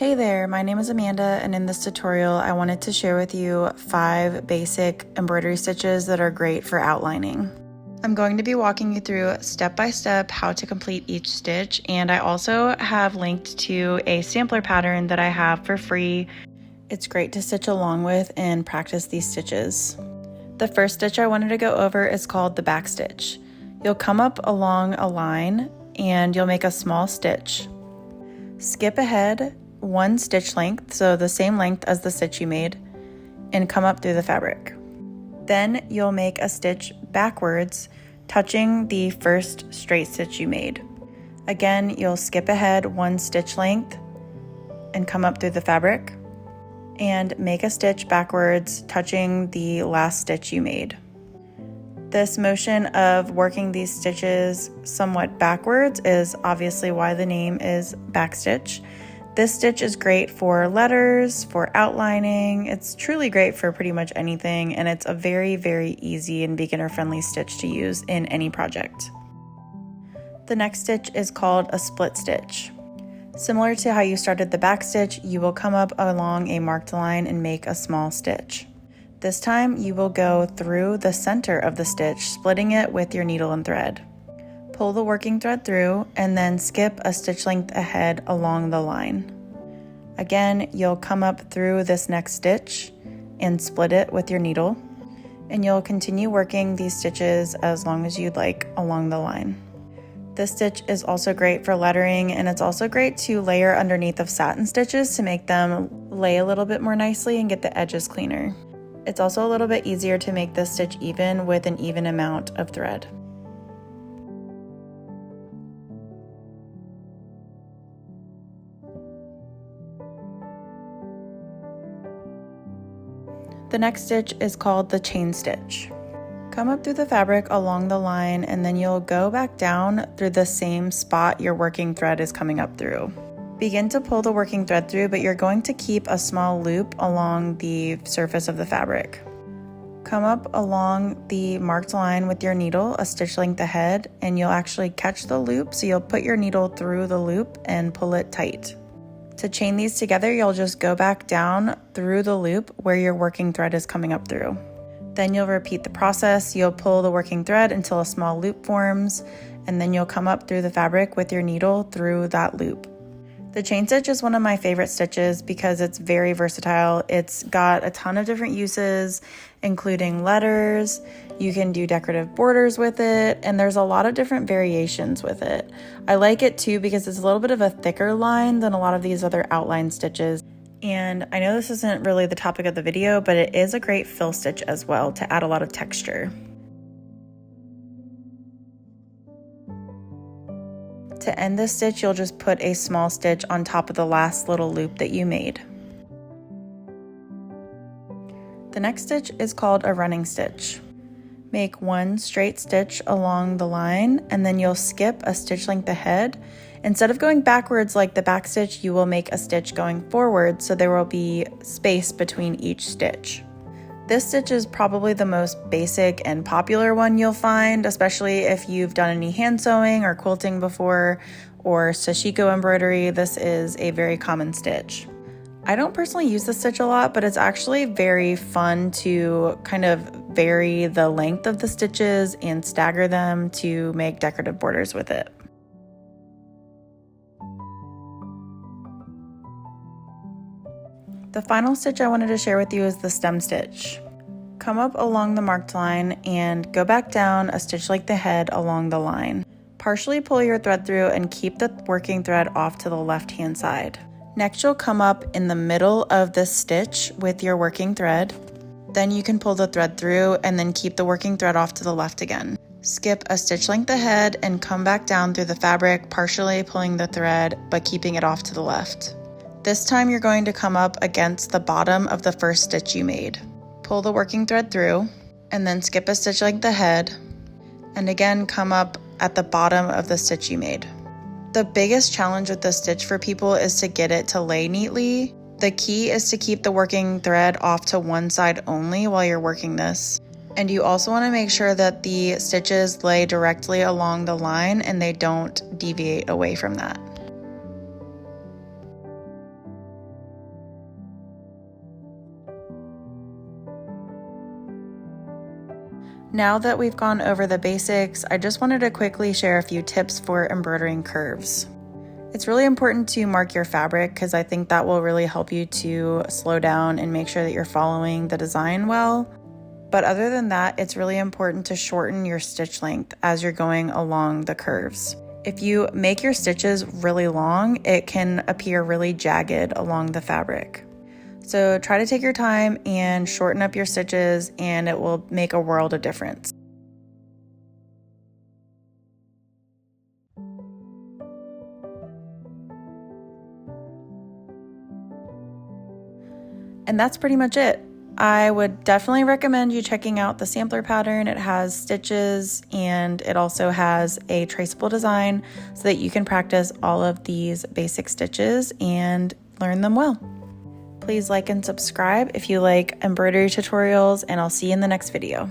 Hey there, my name is Amanda, and in this tutorial I wanted to share with you 5 basic embroidery stitches that are great for outlining. I'm going to be walking you through step by step how to complete each stitch, and I also have linked to a sampler pattern that I have for free. It's great to stitch along with and practice these stitches. The first stitch I wanted to go over is called the back stitch. You'll come up along a line and you'll make a small stitch. Skip ahead 1 stitch length, so the same length as the stitch you made, and come up through the fabric. Then you'll make a stitch backwards, touching the first straight stitch you made. Again, you'll skip ahead 1 stitch length and come up through the fabric, and make a stitch backwards, touching the last stitch you made. This motion of working these stitches somewhat backwards is obviously why the name is backstitch. This stitch is great for letters, for outlining. It's truly great for pretty much anything, and it's a very, very easy and beginner-friendly stitch to use in any project. The next stitch is called a split stitch. Similar to how you started the back stitch, you will come up along a marked line and make a small stitch. This time you will go through the center of the stitch, splitting it with your needle and thread. Pull the working thread through and then skip a stitch length ahead along the line. Again, you'll come up through this next stitch and split it with your needle, and you'll continue working these stitches as long as you'd like along the line. This stitch is also great for lettering, and it's also great to layer underneath of satin stitches to make them lay a little bit more nicely and get the edges cleaner. It's also a little bit easier to make this stitch even with an even amount of thread. The next stitch is called the chain stitch. Come up through the fabric along the line, and then you'll go back down through the same spot your working thread is coming up through. Begin to pull the working thread through, but you're going to keep a small loop along the surface of the fabric. Come up along the marked line with your needle a stitch length ahead, and you'll actually catch the loop, so you'll put your needle through the loop and pull it tight. To chain these together, you'll just go back down through the loop where your working thread is coming up through. Then you'll repeat the process. You'll pull the working thread until a small loop forms, and then you'll come up through the fabric with your needle through that loop. The chain stitch is one of my favorite stitches because it's very versatile. It's got a ton of different uses, including letters. You can do decorative borders with it, and there's a lot of different variations with it. I like it too because it's a little bit of a thicker line than a lot of these other outline stitches. And I know this isn't really the topic of the video, but it is a great fill stitch as well to add a lot of texture. To end this stitch, you'll just put a small stitch on top of the last little loop that you made. The next stitch is called a running stitch. Make 1 straight stitch along the line, and then you'll skip a stitch length ahead. Instead of going backwards like the back stitch, you will make a stitch going forward, so there will be space between each stitch. This stitch is probably the most basic and popular one you'll find, especially if you've done any hand sewing or quilting before, or sashiko embroidery. This is a very common stitch. I don't personally use this stitch a lot, but it's actually very fun to kind of vary the length of the stitches and stagger them to make decorative borders with it. The final stitch I wanted to share with you is the stem stitch. Come up along the marked line and go back down a stitch length ahead along the line. Partially pull your thread through and keep the working thread off to the left-hand side. Next, you'll come up in the middle of this stitch with your working thread. Then you can pull the thread through and then keep the working thread off to the left again. Skip a stitch length ahead and come back down through the fabric, partially pulling the thread but keeping it off to the left. This time you're going to come up against the bottom of the first stitch you made. Pull the working thread through and then skip a stitch length ahead, and again come up at the bottom of the stitch you made. The biggest challenge with this stitch for people is to get it to lay neatly. The key is to keep the working thread off to one side only while you're working this. And you also want to make sure that the stitches lay directly along the line and they don't deviate away from that. Now that we've gone over the basics, I just wanted to quickly share a few tips for embroidering curves. It's really important to mark your fabric because I think that will really help you to slow down and make sure that you're following the design well. But other than that, it's really important to shorten your stitch length as you're going along the curves. If you make your stitches really long, it can appear really jagged along the fabric. So try to take your time and shorten up your stitches, and it will make a world of difference. And that's pretty much it. I would definitely recommend you checking out the sampler pattern. It has stitches and it also has a traceable design so that you can practice all of these basic stitches and learn them well. Please like and subscribe if you like embroidery tutorials, and I'll see you in the next video.